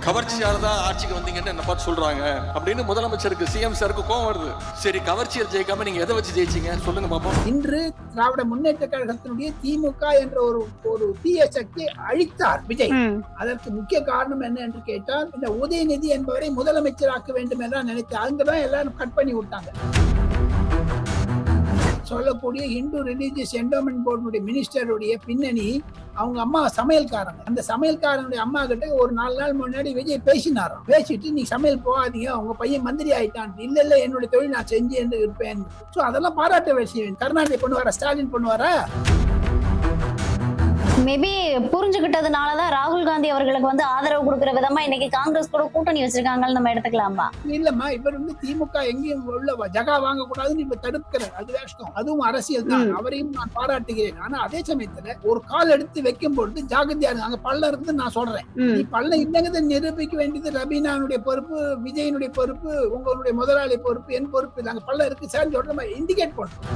கவர்ச்சியால தான் ஆட்சிக்கு வந்தீங்கன்னு என்ன பார்த்து சொல்றாங்க அப்படின்னு முதலமைச்சருக்கு சிஎம் சாருக்கு கோவம் வருது. சரி, கவர்ச்சியில் ஜெயிக்காம நீங்க எதை வச்சு ஜெயிச்சீங்க சொல்லுங்க பாப்போம். இன்று திராவிட முன்னேற்ற கழகத்தினுடைய திமுக என்ற ஒரு தீய சக்தியை அழித்தார் விஜய். அதற்கு முக்கிய காரணம் என்ன என்று கேட்டால், இந்த உதயநிதி என்பவரை முதலமைச்சராக்க வேண்டும் என்று நினைத்தார். அங்கதான் எல்லாரும் கட் பண்ணி விட்டாங்க. சொல்லக்கூடிய இந்து ரிலீஜியஸ் என்டோமெண்ட் போர்டுடைய மினிஸ்டருடைய பின்னணி அவங்க அம்மா சமையல்காரங்க. அந்த சமையல்காரனுடைய அம்மா கிட்ட ஒரு 4 நாள் முன்னாடி விஜய் பேசினாராம். பேசிட்டு நீ சமையல் போகாதீங்க, உங்க பையன் மந்திரி ஆயிட்டான். இல்ல என்னுடைய தொழில் நான் செஞ்சு இருப்பேன். சோ அதெல்லாம் பாராட்ட விஷயம். கருணாநிதி பண்ணுவாரா, ஸ்டாலின் பண்ணுவாரா? மேபி புரிஞ்சுக்கிட்டதுனாலதான் ராகுல் காந்தி அவர்களுக்கு வந்து ஆதரவு கொடுக்கிற விதமா இன்னைக்கு காங்கிரஸ் கூட கூட்டணி வச்சிருக்காங்கன்னு நம்ம எடுத்துக்கலாமா? இல்லம்மா, இவர் திமுக எங்கேயும் உள்ள ஜகா வாங்க கூடாதுன்னு இப்ப தடுக்கிறார். அது வேஷ்டம், அதுவும் அரசியல் தான். அவரையும் நான் பாராட்டுகிறேன். ஆனா அதே சமயத்துல ஒரு கால் எடுத்து வைக்கும் பொழுது ஜாகிரதையா இருக்கு. அங்க பள்ளம் இருக்குன்னு நான் சொல்றேன். நீ பள்ளம் இல்லைங்கிறத நிரூபிக்க வேண்டியது ரபீனானுடைய பொறுப்பு, விஜயனுடைய பொறுப்பு, உங்களுடைய முதலாளி பொறுப்பு, என் பொறுப்பு இல்லை. அங்க பள்ளம் இருக்கு சார் சொல்ற இண்டிகேட் பண்றோம்.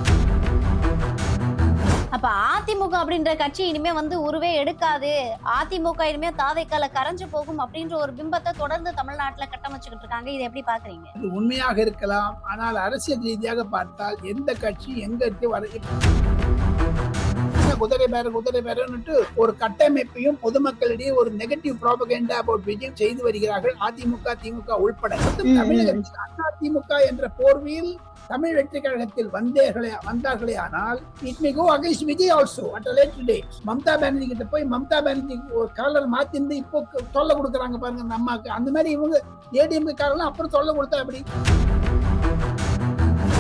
அப்ப அதிமுக அப்படின்ற கட்சி இனிமே வந்து உருவே எடுக்காது, அதிமுக இனிமே தாதைக்கால கரைஞ்சு போகும் அப்படின்ற ஒரு பிம்பத்தை தொடர்ந்து தமிழ்நாட்டுல கட்டமைச்சுக்கிட்டு இருக்காங்க. இதை எப்படி பாக்குறீங்க? இது உண்மையாக இருக்கலாம். ஆனால் அரசியல் ரீதியாக பார்த்தால் எந்த கட்சி எங்க குதிரை பேரன்னுட்டு ஒரு கட்டமைப்பையும் பொதுமக்களிடையே ஒரு நெகட்டிவ் ப்ராபகண்டா அபவுட் விஜய் செய்து வருகிறார்கள். அதிமுக திமுக உள்பட தமிழகத்தில் அதிமுக என்ற போர்வையில் தமிழ் வெற்றி கழகத்தில் வந்தார்களே ஆனால் it may go against Vijay also at a later date. Mamata Banerjee கிட்ட போய் மம்தா பானர்ஜி ஒரு கலர் மாத்திருந்து இப்போ தொல்லை கொடுக்குறாங்க பாருங்க அந்த அம்மாக்கு. அந்த மாதிரி இவங்க ஏடிஎம்கே காரெல்லாம் அப்புறம் தொல்லை கொடுத்தா அப்படி.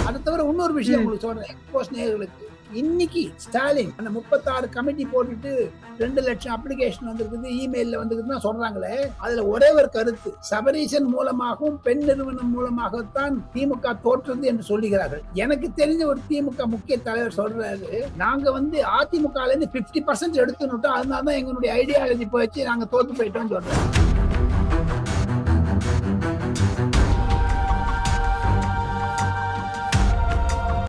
அதை தவிர இன்னொரு விஷயம் உங்களுக்கு சொல்றேன் எக்ஸ்போஸ் நேயர்களுக்கு. இன்னைக்கு ஸ்டாலின் அந்த 36 கமிட்டி போட்டுட்டு 2 லட்சம் அப்ளிகேஷன் வந்திருக்குது, இமெயில்ல வந்திருக்குதுன்னா சொல்றாங்களே, அதுல ஒரே ஒரு கருத்து, சபரீசன் மூலமாகவும் பெண் நிறுவனம் மூலமாகத்தான் திமுக தோற்றது என்று சொல்லுகிறார்கள். எனக்கு தெரிஞ்ச ஒரு திமுக முக்கிய தலைவர் சொல்றாரு, நாங்க அதிமுக 50% எடுத்துட்டோம், அதனாலதான் எங்களுடைய ஐடியாலஜி போயிடுச்சு, நாங்க தோத்து போயிட்டோம் சொல்றோம்.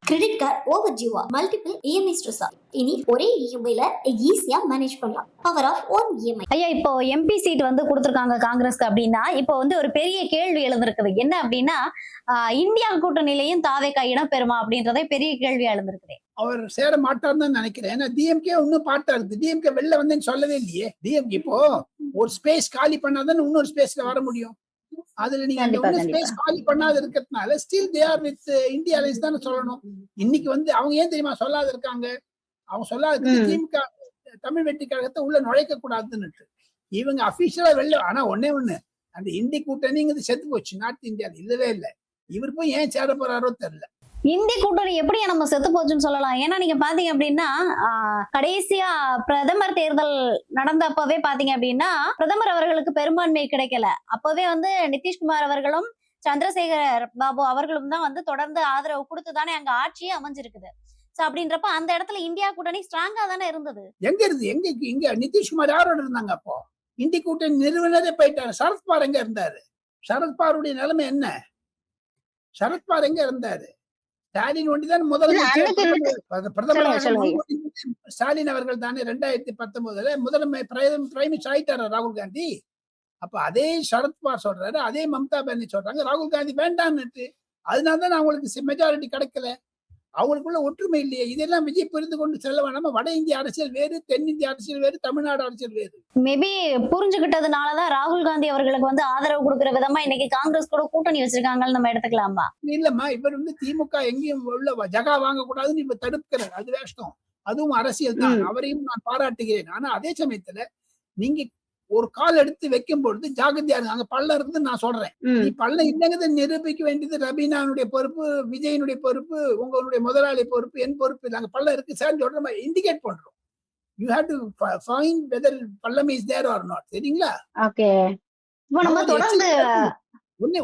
கிரெடிட் கார்டு ஓவர் டியூவா, மல்டிபிள் இஎம்ஐ ஸ்ட்ரெஸ்ஸா? இனி ஒரே இஎம்ஐல ஈஸியா மேனேஜ் பண்ணலாம். Power of one EMI. ஐயா, இப்போ எம்பி சீட் வந்து கொடுத்திருக்காங்க காங்கிரஸ்க்கு அப்படின்னா இப்போ ஒரு பெரிய கேள்வி எழுந்திருக்குது. என்ன அப்படின்னா, இந்தியா கூட்டணியிலையும் தாவேகா இடம் பெறுமா அப்படின்றதே பெரிய கேள்வி எழுந்திருக்குது. அவர் சேர மாட்டார்னு தான் நினைக்கிறேன். ஏன்னா டிஎம்கே இன்னும் பாட்டா இருக்கு. டிஎம்கே வெளில வந்தேன்னு சொல்லவே இல்லையே. டிஎம்கே இப்போ ஒரு ஸ்பேஸ் காலி பண்ணாதான் இன்னொரு ஸ்பேஸ்ல வர முடியும். அதுல நீங்க ஸ்பேஸ் காலி பண்ணாத இருக்கிறதுனால still they are with India alliance தானே சொல்லணும். இன்னைக்கு அவங்க ஏன் தெரியுமா சொல்லாத இருக்காங்க? அவங்க சொல்லாத திமுக தமிழ் வெற்றி கழகத்தை உள்ள நுழைக்க கூடாதுன்னு இவங்க அபிஷியலா வெளில. ஆனா ஒண்ணு அந்த இந்தி கூட்டணிங்கிறது செத்து போச்சு. நார்த் இந்தியாவில் இல்லவே இல்லை. இவர் போய் ஏன் சேர போறாரோ தெரியல. இந்தி கூட்டணி எப்படி நம்ம செத்து போச்சுன்னு சொல்லலாம். ஏன்னா நீங்க பாத்தீங்க அப்படின்னா, கடைசியா பிரதமர் தேர்தல் நடந்தப்பவே பாத்தீங்க அப்படின்னா பிரதமர் அவர்களுக்கு பெரும்பான்மை கிடைக்கல. அப்பவே நிதிஷ்குமார் அவர்களும் சந்திரசேகர் பாபு அவர்களும் தான் தொடர்ந்து ஆதரவு கொடுத்துதானே அங்க ஆட்சியே அமைஞ்சிருக்குது. அப்படின்றப்ப அந்த இடத்துல இந்தியா கூட்டணி ஸ்ட்ராங்கா தானே இருந்தது. எங்க நிதிஷ்குமார் யாரோட இருந்தாங்க? அப்போ இந்தி கூட்டணி நிறுவனரே போயிட்டாரு. சரத்பார் எங்க இருந்தாரு? சரத்பாருடைய நிலைமை என்ன? சரத்பார் எங்க இருந்தாரு? ஸ்டாலின் ஒண்டிதான் ஸ்டாலின் அவர்கள் தானே 2019 பிரைம் மினிஸ்டர் ஆயிட்டாரு ராகுல் காந்தி. அப்ப அதே சரத்பார் சொல்றாரு, அதே மம்தா பானர்ஜி சொல்றாங்க ராகுல் காந்தி வேண்டான்னு. அதனாலதான் அவங்களுக்கு மெஜாரிட்டி கிடைக்கல. அவங்களுக்குள்ள ஒற்றுமை இல்லையே. இதெல்லாம் விஜய் புரிந்து கொண்டு செல்ல வேணாம. வட இந்திய அரசியல் வேறு, தென்னிந்திய அரசியல் வேறு, தமிழ்நாடு அரசியல் வேறு. மேபி புரிஞ்சுக்கிட்டதுனாலதான் ராகுல் காந்தி அவர்களுக்கு ஆதரவு கொடுக்கிற விதமா இன்னைக்கு காங்கிரஸ் கூட கூட்டணி வச்சிருக்காங்கன்னு நம்ம எடுத்துக்கலாமா? இல்லம்மா, இவர் திமுக எங்கேயும் உள்ள ஜகா வாங்க கூடாதுன்னு இப்ப தடுக்கிறார். அது வேஷ்டம், அதுவும் அரசியல் தான். அவரையும் நான் பாராட்டுகிறேன். ஆனா அதே சமயத்துல நீங்க ஒரு கால் எடுத்து வைக்கும் பொழுது ஜாகிரதையா இருக்கு. அங்க பள்ளம் இருக்குன்னு நான் சொல்றேன். நீ பள்ளம் இல்லைங்கிறத நிரூபிக்க வேண்டியது ரபீனானுடைய பொறுப்பு, விஜயனுடைய பொறுப்பு, உங்களுடைய முதலாளி பொறுப்பு, என் பொறுப்பு இல்லை. அங்க பள்ளம் இருக்கு சார் சொல்ற மாதிரி இண்டிகேட் பண்றோம். You have to find whether pallam is there or not. சரிங்களா? ஓகே. இப்போ நம்ம தொடர்ந்து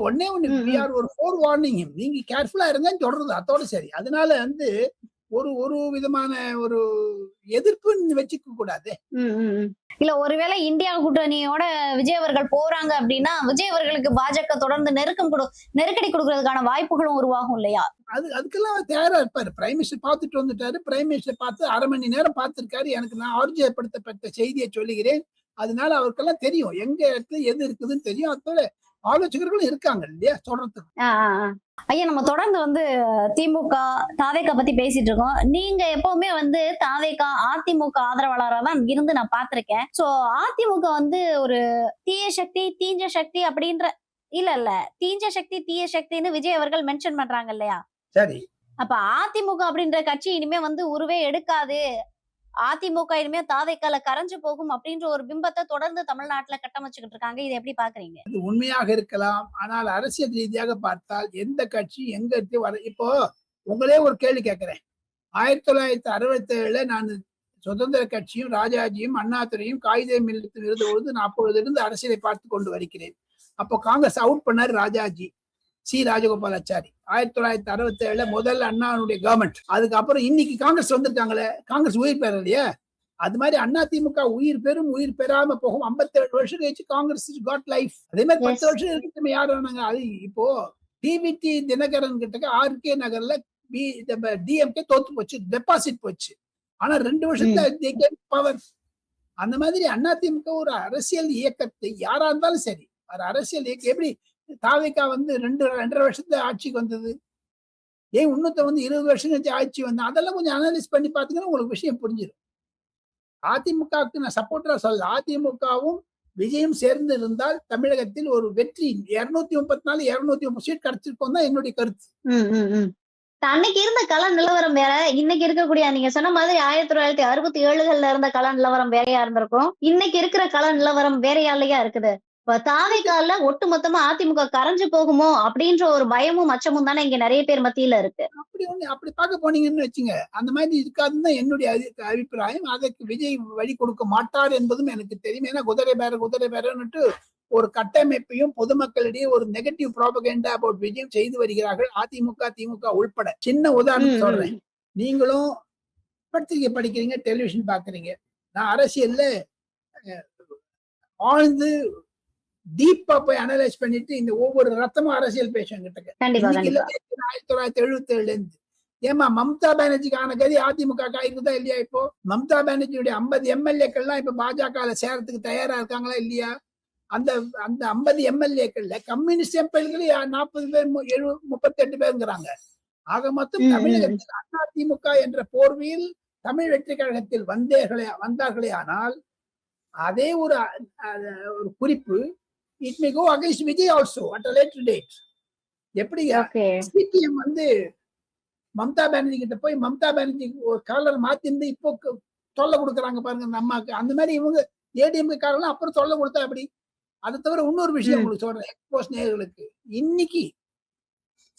ஒண்ணே we are ஒரு ஃபோர் வார்னிங். நீங்க கேர்ஃபுல்லா இருங்கன்னு சொல்றது அதோட சரி. அதனால ஒரு விதமான ஒரு எதிர்ப்பு வச்சுக்க கூடாது. இல்ல, ஒருவேளை இந்தியா கூட்டணியோட விஜய் அவர்கள் போறாங்க அப்படின்னா விஜய் அவர்களுக்கு பாஜக தொடர்ந்து நெருக்கடி கொடுக்கறதுக்கான வாய்ப்புகளும் உருவாகும் இல்லையா? அதுக்கெல்லாம் தயாரா இருப்பாரு. பிரைம் மினிஸ்டர் பார்த்துட்டு வந்துட்டாரு. பிரைம் மினிஸ்டர் பார்த்து 1/2 மணி நேரம் பார்த்திருக்காரு. நான் ஆர்ஜியப்படுத்தப்பட்ட செய்தியை சொல்லுகிறேன். அதனால அவருக்கெல்லாம் தெரியும் எங்க இடத்துல எது இருக்குதுன்னு தெரியும். அதோட ஆலோசகர்களும் இருக்காங்க இல்லையா சொல்றதுக்கு. ஐயா, நம்ம தொடர்ந்து வந்து திமுக தாவேகா பத்தி பேசிட்டு இருக்கோம். நீங்க எப்பவுமே வந்து தாவேகா அதிமுக ஆதரவாளராக தான் இருந்து நான் பார்த்திருக்கேன். சோ அதிமுக வந்து ஒரு தீய சக்தி தீஞ்ச சக்தி அப்படின்ற இல்ல தீஞ்ச சக்தி தீய சக்தின்னு விஜய் அவர்கள் மென்ஷன் பண்றாங்க இல்லையா? சரி, அப்ப அதிமுக அப்படின்ற கட்சி இனிமே வந்து உருவே எடுக்காது, அதிமுக இனிமே தாவேக்கால கரைஞ்சு போகும் அப்படின்ற ஒரு பிம்பத்தை தொடர்ந்து தமிழ்நாட்டுல கட்டமைச்சுக்கிட்டு இருக்காங்க. இதை எப்படி பாக்குறீங்க? அது உண்மையாக இருக்கலாம். ஆனால் அரசியல் ரீதியாக பார்த்தால் எந்த கட்சி எங்க இருக்கு வர இப்போ உங்களே ஒரு கேள்வி கேட்கிறேன். 1967 நான் சுதந்திர கட்சியும் ராஜாஜியும் அண்ணாதுரையும் காகிதம் இல்லத்தில் இருந்தபொழுது நான் அப்பொழுதிருந்து அரசியலை பார்த்து கொண்டு வருகிறேன். அப்போ காங்கிரஸ் அவுட் பண்ணார் ராஜாஜி, சி ராஜகோபாலாச்சாரி. 1967 முதல்ல அண்ணாவுடைய கவர்மெண்ட். அதுக்கப்புறம் இன்னைக்கு காங்கிரஸ் வந்திருக்காங்களே, காங்கிரஸ் உயிர் பெற இல்லையா? அது மாதிரி அண்ணா திமுக உயிர் பெறும், உயிர் பெறாம போகும். 57 வருஷம் கழிச்சு காங்கிரஸ் காட் லைஃப். அதே மாதிரி 10 வருஷம் இருக்கு யார் வேணாங்க. அது இப்போ டிவிடி தினகரன் கிட்ட ஆர்கே நகர்ல டிஎம்கே தோத்து போச்சு, டெபாசிட் போச்சு. ஆனா 2 வருஷத்துல பவர். அந்த மாதிரி அண்ணா திமுக ஒரு அரசியல் இயக்கத்தை யாரா இருந்தாலும் சரி, ஒரு அரசியல் இயக்கம் எப்படி தாவேகா வந்து 2.5 வருஷத்துல ஆட்சிக்கு வந்தது, ஏன் இன்னொருத்த வந்து 20 வருஷம் கழிச்சு ஆட்சி வந்தா, அதெல்லாம் கொஞ்சம் அனலைஸ் பண்ணி பாத்தீங்கன்னா உங்களுக்கு விஷயம் புரிஞ்சிடும். அதிமுகவுக்கு நான் சப்போர்ட்டரா சொல்ல, அதிமுகவும் விஜயும் சேர்ந்து இருந்தால் தமிழகத்தில் ஒரு வெற்றி 234 230 சீட் கிடைச்சிருக்கோம் தான் என்னுடைய கருத்து. அன்னைக்கு இருந்த கள நிலவரம் வேற, இன்னைக்கு இருக்கக்கூடிய நீங்க சொன்ன மாதிரி 1967 இருந்த கள நிலவரம் வேறையா இருந்திருக்கும். இன்னைக்கு இருக்கிற கள நிலவரம் வேறையாலையா இருக்குது. இப்ப தாவேக்கால ஒட்டு மொத்தமா அதிமுக கரைஞ்சு போகுமோ அப்படின்ற ஒரு பயமும் அச்சமும் தானே இங்க நிறைய பேர் மத்தியில இருக்கு. அப்படி பார்க்க போனீங்கன்னு வச்சுங்க, அந்த மாதிரி இருக்காதுன்னு தான் என்னுடைய அபிப்பிராயம். அதற்கு விஜய் வழி கொடுக்க மாட்டார் என்பதும் எனக்கு தெரியும். ஏன்னா குதிரை பேரன்னுட்டு ஒரு கட்டமைப்பையும் பொதுமக்களிடையே ஒரு நெகட்டிவ் ப்ராபகண்டா அபவுட் விஜயம் செய்து வருகிறார்கள், அதிமுக திமுக உள்பட. சின்ன உதாரணம் சொல்றேன். நீங்களும் பத்திரிகை படிக்கிறீங்க, டெலிவிஷன் பாக்குறீங்க. நான் அரசியல்ல ஆழ்ந்து டீப்பா போய் அனலைஸ் பண்ணிட்டு இந்த ஒவ்வொரு ரத்தமும் அரசியல் பேசுவேன் கிட்ட. 1977 இருந்து ஏமா மம்தா பானர்ஜிக்கான கதி அதிமுக இருக்குதா இல்லையா? இப்போ மம்தா பானர்ஜியுடைய 50 எம்எல்ஏக்கள்லாம் இப்ப பாஜக சேரத்துக்கு தயாரா இருக்காங்களா இல்லையா? அந்த 50 எம்எல்ஏக்கள்ல கம்யூனிஸ்ட் எம்பிகள் 40 பேர் 38 பேருங்கிறாங்க. ஆக மொத்தம் தமிழகத்தில் அதிமுக என்ற போர்வையில் தமிழ் வெற்றி கழகத்தில் வந்தார்களே ஆனால் அதே ஒரு குறிப்பு it may go against Vijay also at a later date. எப்படி சிபிஎம் வந்து மம்தா பானர்ஜி கிட்ட போய் மம்தா பானர்ஜி ஒரு கலர் மாத்திருந்து இப்போ தொல்லை கொடுக்குறாங்க பாருங்க அந்த அம்மாக்கு. அந்த மாதிரி இவங்க ஏடிஎம்கே காரெல்லாம் அப்புறம் தொல்லை கொடுத்தா அப்படி. அதை தவிர இன்னொரு விஷயம் உங்களுக்கு சொல்றேன் எக்ஸ்போஸ் நேயர்களுக்கு. இன்னைக்கு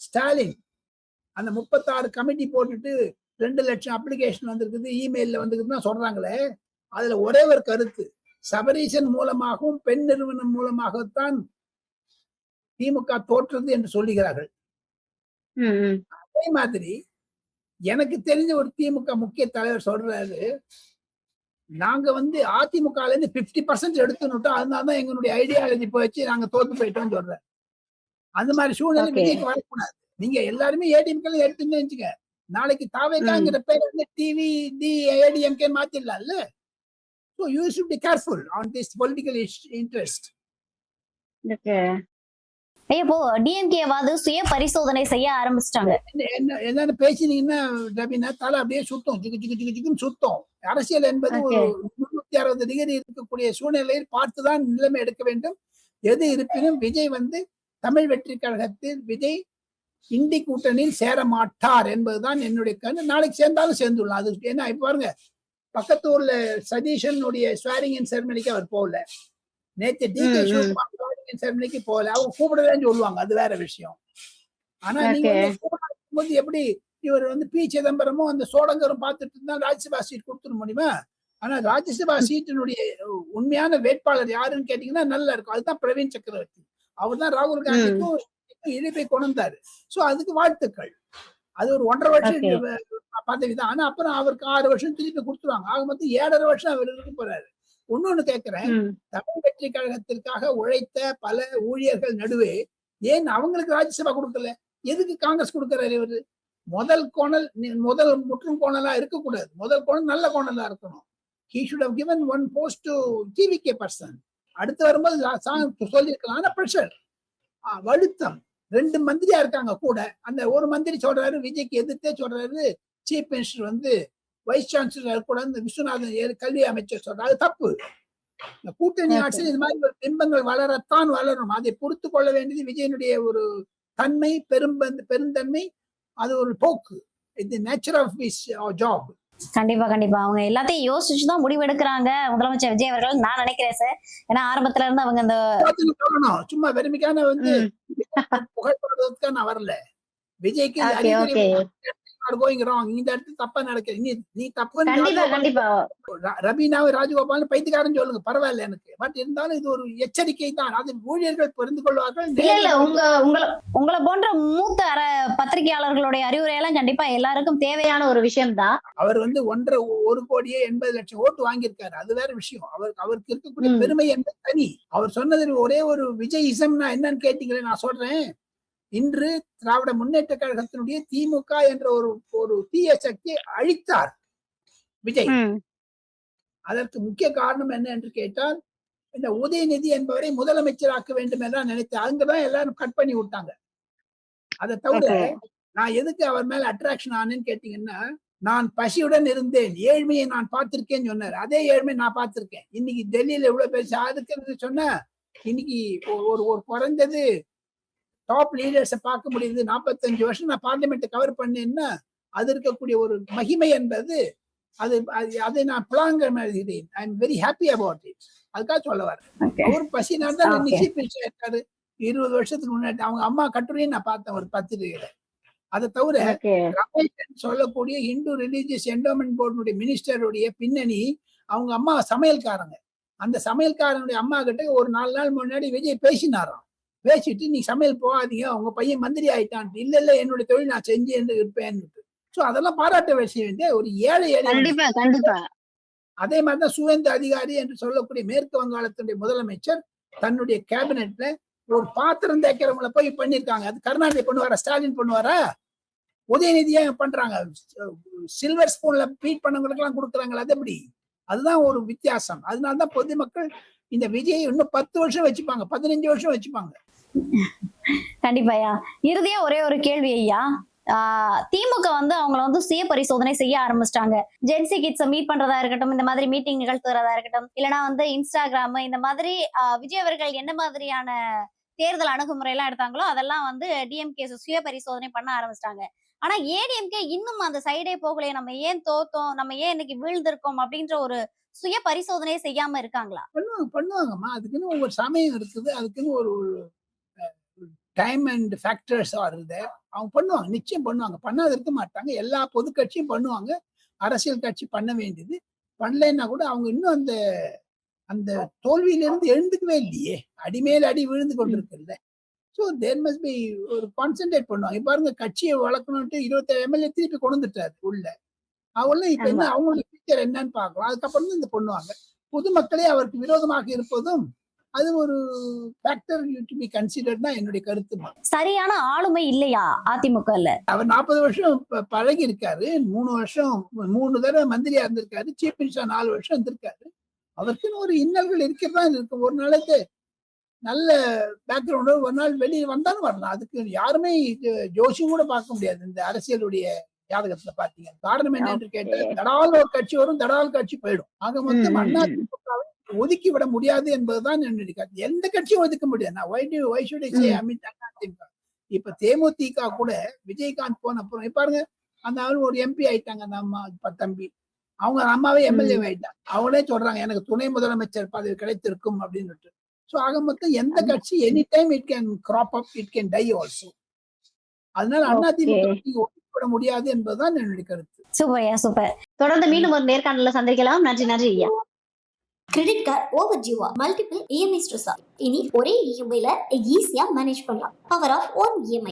ஸ்டாலின் அந்த 36 கமிட்டி போட்டுட்டு 2 லட்சம் அப்ளிகேஷன் வந்திருக்குது, இமெயில்ல வந்திருக்குதுன்னு சொல்றாங்களே, அதுல ஒரே ஒரு கருத்து, சபரீசன் மூலமாகவும் பெண் நிறுவனம் மூலமாகத்தான் திமுக தோற்றது என்று சொல்லுகிறார்கள். அதே மாதிரி எனக்கு தெரிஞ்ச ஒரு திமுக முக்கிய தலைவர் சொல்றாரு, நாங்க வந்து அதிமுகல இருந்து 50% எடுத்துட்டோம், அதனாலதான் எங்களுடைய ஐடியாலஜி போயிடுச்சு, நாங்க தோத்து போயிட்டோம்னு சொல்றேன். அந்த மாதிரி சூழ்நிலை விஜய்க்கு வரக்கூடாது. நீங்க எல்லாருமே ஏடிஎம்கே எடுத்துன்னு வச்சுக்க, நாளைக்கு தாவேக்காங்கிற பேர் வந்து டிவி டி ஏடிஎம்கே மாத்திடலாம்ல. So you should be careful on this political interest. இப்போ டிஎம்கே சுய பரிசோதனை செய்ய ஆரம்பிச்சிட்டாங்க. என்ன பேசினீங்கன்னா ரபினா தலை அப்படியே சுத்தம், ஜிகுன்னு சுத்தம். அரசியல் என்பது ஒரு 360 டிகிரி இருக்கக்கூடிய சூழ்நிலையில் பார்த்துதான் நிலைமை எடுக்க வேண்டும். எது இருப்பினும் விஜய் வந்து தமிழ் வெற்றி கழகத்தில் விஜய் இண்டி கூட்டணியில் சேர மாட்டார் என்பதுதான் என்னுடைய கருத்து. நாளைக்கு சேர்ந்தாலும் சேர்ந்துள்ளோம். அது ஏன்னா இப்ப பாருங்க, பக்கத்து ஊர்ல சதீஷனுடைய ஸ்வேரிங் செரமனிக்கு அவர் போகல, நேற்று டிகே சிவகுமார் செரமனிக்கு போகல. அவங்க கூப்பிடலன்னு சொல்லுவாங்க, அது வேற விஷயம். ஆனா நீங்க போது எப்படி இவர் வந்து பி சிதம்பரமும் அந்த சோழங்கரும் பார்த்துட்டு இருந்தா ராஜ்யசபா சீட் கொடுத்துட முடியுமா? ஆனா ராஜ்யசபா சீட்டினுடைய உண்மையான வேட்பாளர் யாருன்னு கேட்டீங்கன்னா நல்லா இருக்கும், அதுதான் பிரவீன் சக்கரவர்த்தி. அவர் தான் ராகுல் காந்திக்கும் இழிப்பை கொண்டாரு. சோ அதுக்கு வாழ்த்துக்கள். அது ஒரு 1.5 வருஷம் பதவி தான். ஆனா அப்புறம் அவருக்கு 6 வருஷம் திருப்பி கொடுத்துருவாங்க. ஆக மொத்தம் 7.5 வருஷம் அவர் இருக்க போறாரு. ஒன்னொன்னு கேட்கிறேன், தமிழ் வெற்றி கழகத்திற்காக உழைத்த பல ஊழியர்கள் நடுவே ஏன் அவங்களுக்கு ராஜ்யசபா கொடுக்கல? எதுக்கு காங்கிரஸ் கொடுக்கிறாரு இவரு? முதல் முற்றும் கோணலா இருக்கக்கூடாது. முதல் கோணல் நல்ல கோணலா இருக்கணும். he should have given one post to TVK person. அடுத்து வரும்போது சொல்லியிருக்கலாம். ஆனா ப்ரெஷர், வழுத்தம். 2 மந்திரியா இருக்காங்க கூட. அந்த ஒரு மந்திரி சொல்றாரு, விஜய்க்கு எதிர்த்தே சொல்றாரு, சீஃப் மினிஸ்டர் வந்து வைஸ் சான்சலர் கூட இந்த விஸ்வநாதன் கல்வி அமைச்சர் சொல்றாரு. அது தப்பு. இந்த கூட்டணி ஆட்சியில் இது மாதிரி ஒரு பிம்பங்கள் வளரத்தான் வளரும். அதை பொறுத்து கொள்ள வேண்டியது விஜயனுடைய ஒரு தன்மை, பெருந்தன்மை. அது ஒரு போக்கு. இது நேச்சர் ஆஃப் ஹிஸ் ஜாப். கண்டிப்பா கண்டிப்பா அவங்க எல்லாத்தையும் யோசிச்சுதான் முடிவு எடுக்கிறாங்க முதலமைச்சர் விஜய் அவர்கள், நான் நினைக்கிறேன் சார். ஏன்னா ஆரம்பத்துல இருந்து அவங்க இந்த சும்மா வெறுமைக்கான வந்து புகழ்படுறதுக்காக நான் வரல. விஜய்க்கு going wrong. இந்த இடத்துல தப்பா நடக்குது, நீ தப்பு. கண்டிப்பா ரபீனாவை ராஜகோபால் பைத்தியக்காரன் சொல்லுங்க, பரவாயில்ல எனக்கு. பட் இருந்தாலும் இது ஒரு எச்சரிக்கை தான். அது ஊழியர்கள் புரிந்து கொள்வார்கள். இல்ல உங்களை போன்ற மூத்த பத்திரிகையாளர்களுடைய அறிவுரையெல்லாம் கண்டிப்பா எல்லாருக்கும் தேவையான ஒரு விஷயம் தான். அவர் வந்து 1 கோடியே 80 லட்சம் ஓட்டு வாங்கியிருக்காரு. அது வேற விஷயம். அவருக்கு இருக்கக்கூடிய பெருமை என்பது தனி. அவர் சொன்னது ஒரே ஒரு விஜய் இசம்னா என்னன்னு கேட்டீங்களே, நான் சொல்றேன். இன்று திராவிட முன்னேற்ற கழகத்தினுடைய திமுக என்ற ஒரு தீய சக்தியை அழித்தார் விஜய். அதற்கு முக்கிய காரணம் என்ன என்று கேட்டால், இந்த உதயநிதி என்பவரை முதலமைச்சராக்க வேண்டும் என்று நினைத்தார். அங்கதான் எல்லாரும் கட் பண்ணி விட்டாங்க. அதை தவிர நான் எதுக்கு அவர் மேல அட்ராக்ஷன் ஆனேன்னு கேட்டீங்கன்னா, நான் பசியுடன் இருந்தேன், ஏழ்மையை நான் பார்த்திருக்கேன்னு சொன்னார். அதே ஏழ்மை நான் பார்த்திருக்கேன். இன்னைக்கு டெல்லியில எவ்வளவு பேர் சாதிக்கிறது சொன்னா, இன்னைக்கு ஒரு குறைஞ்சது டாப் லீடர்ஸை பார்க்க முடியுது. 45 வருஷம் நான் பார்லிமெண்ட் கவர் பண்ணேன்னா அது இருக்கக்கூடிய ஒரு மகிமை என்பது அதை நான் பிளாங்க எழுதுகிறேன். I am very happy about it. அதுக்காக சொல்ல வரேன். அவர் பசினால தான் இருக்காரு. 20 வருஷத்துக்கு முன்னாடி அவங்க அம்மா கட்டுரையும் நான் பார்த்தேன் ஒரு பத்திரிகையில. அதை தவிர ரமேஷ் சொல்லக்கூடிய இந்து ரிலீஜியஸ் என்டோமெண்ட் போர்டுடைய மினிஸ்டருடைய பின்னணி, அவங்க அம்மா சமையல்காரங்க. அந்த சமையல்காரனுடைய அம்மா கிட்ட ஒரு 4 நாள் முன்னாடி விஜய் பேசினாராம். பேசிட்டு, நீ சமையல் போகாதீங்க, உங்க பையன் மந்திரி ஆயிட்டான். இல்ல என்னுடைய தொழில் நான் செஞ்சு இருப்பேன்னு. சோ அதெல்லாம் பாராட்ட விஷயம் வேண்டிய ஒரு ஏழை. கண்டிப்பா அதே மாதிரிதான் சுவேந்து அதிகாரி என்று சொல்லக்கூடிய மேற்கு வங்காளத்தினுடைய முதலமைச்சர் தன்னுடைய கேபினெட்ல ஒரு பாத்திரம் தேய்க்கிறவங்களை போய் பண்ணிருக்காங்க. அது கருணாநிதி பண்ணுவாரா, ஸ்டாலின் பண்ணுவாரா? உதயநிதியா பண்றாங்க. சில்வர் ஸ்பூன்ல பீட் பண்ணவங்களுக்கு எல்லாம் கொடுக்குறாங்களா? அது எப்படி? அதுதான் ஒரு வித்தியாசம். அதனாலதான் பொதுமக்கள் இந்த விஜய் இன்னும் 10 வருஷம் வச்சுப்பாங்க, 15 வருஷம் வச்சுப்பாங்க. கண்டிப்பாயா. இறுதியா ஒரே ஒரு கேள்வி ஐயா. திமுக வந்து அவங்கள வந்து சுய பரிசோதனை செய்ய ஆரம்பிச்சிட்டாங்க. ஜென்சி கிட்ஸை மீட் பண்றதா இருக்கட்டும், இந்த மாதிரி மீட்டிங் நிகழ்த்துறதா இருக்கட்டும், இல்லைன்னா வந்து இன்ஸ்டாகிராம், இந்த மாதிரி விஜய் அவர்கள் என்ன மாதிரியான தேர்தல் அணுகுமுறை எல்லாம் எடுத்தாங்களோ அதெல்லாம் வந்து டிஎம்கே சுய பரிசோதனை பண்ண ஆரம்பிச்சிட்டாங்க. ஆனா ஏடிஎம்கே இன்னும் அந்த சைடே போகலையே, நம்ம ஏன் தோத்தோம், நம்ம ஏன் இன்னைக்கு வீழ்ந்திருக்கோம் அப்படின்ற ஒரு சுய பரிசோதனையே செய்யாம இருக்காங்களா? பண்ணுவாங்கம்மா. அதுக்குன்னு ஒவ்வொரு சமயம் இருக்குது. அதுக்குன்னு ஒரு டைம் அண்ட் ஃபேக்டர்ஸ் வருது. அவங்க பண்ணுவாங்க, நிச்சயம் பண்ணுவாங்க. பண்ணாத இருக்க மாட்டாங்க. எல்லா பொது கட்சியும் பண்ணுவாங்க. அரசியல் கட்சி பண்ண வேண்டியது. பண்ணலைன்னா கூட அவங்க இன்னும் அந்த தோல்வியிலிருந்து எழுந்துக்கவே இல்லையே. அடிமேல் அடி விழுந்து கொண்டிருக்குல்ல. ஸோ தேர் மஸ்ட் பி ஒரு கான்சென்ட்ரேட் பண்ணுவாங்க. இப்ப பாருங்க, கட்சியை வளர்க்கணும்ட்டு 27 எம்எல்ஏ திருப்பி கொண்டு வந்துட்டாரு உள்ள. அவங்களும் இப்ப என்ன, அவங்களுடைய ஃபியூச்சர் என்னன்னு பார்க்கலாம். அதுக்கப்புறம் தான் இந்த பண்ணுவாங்க. பொதுமக்களே அவருக்கு விரோதமாக இருப்பதும் அது ஒரு ஃபேக்டர் டு பி கன்சிடர்ட் தான் என்னுடைய கருத்து. சரியான ஆளுமை இல்லையா அதிமுகல? அவர் 40 வருஷம் பழகி இருக்காரு. 3 தடவை மந்திரியா இருந்திருக்காரு. சீஃப் மினிஸ்டர் 4 வருஷம் இருந்திருக்காரு. அவருக்குன்னு ஒரு இன்னல்கள் இருக்கிறதான் இருக்கும். ஒரு நாளைக்கு நல்ல பேக்ரவுண்ட், ஒரு நாள் வெளியே வந்தாலும் வரலாம். அதுக்கு யாருமே ஜோசியம் கூட பார்க்க முடியாது இந்த அரசியலுடைய ஜாதகத்துல பாத்தீங்க. காரணம் என்ன என்று கேட்டால், தடால் ஒரு கட்சி வரும், தடால் கட்சி போயிடும். ஆக மொத்தம் அண்ணா திமுகவை ஒதுக்கி விட முடியாது என்பதுதான் என்னுடைய கருத்து. எந்த கட்சியும் ஒதுக்க முடியாது. இப்ப தேமுதிக கூட விஜயகாந்த் போன அப்புறம் பாருங்க, அந்த ஆளு ஒரு எம்பி ஆயிட்டாங்க. அந்த அம்மா தம்பி, அவங்க அம்மாவே எம்எல்ஏ ஆயிட்டாங்க. அவங்களே சொல்றாங்க, எனக்கு துணை முதலமைச்சர் பதவி கிடைத்திருக்கும் அப்படின்னு. சோ ஆக மொத்தம் எந்த கட்சி any time it can crop up, it can die also. அதனால அதிமுக ஒதுக்கப்பட முடியாது என்பதுதான் என்னுடைய கருத்து. சூப்பர். தொடர்ந்து மீண்டும் ஒரு நேர்காணல சந்திக்கலாம். நன்றி ஐயா. கிரெடிட் கார்டு ஓவர் ஜீவா மல்டிபிள் இஎம்ஐ ஸ்ட்ரெஸ். இனி ஒரே இஎம்ஐல ஈஸியா மேனேஜ் பண்ணலாம். Power of one EMI.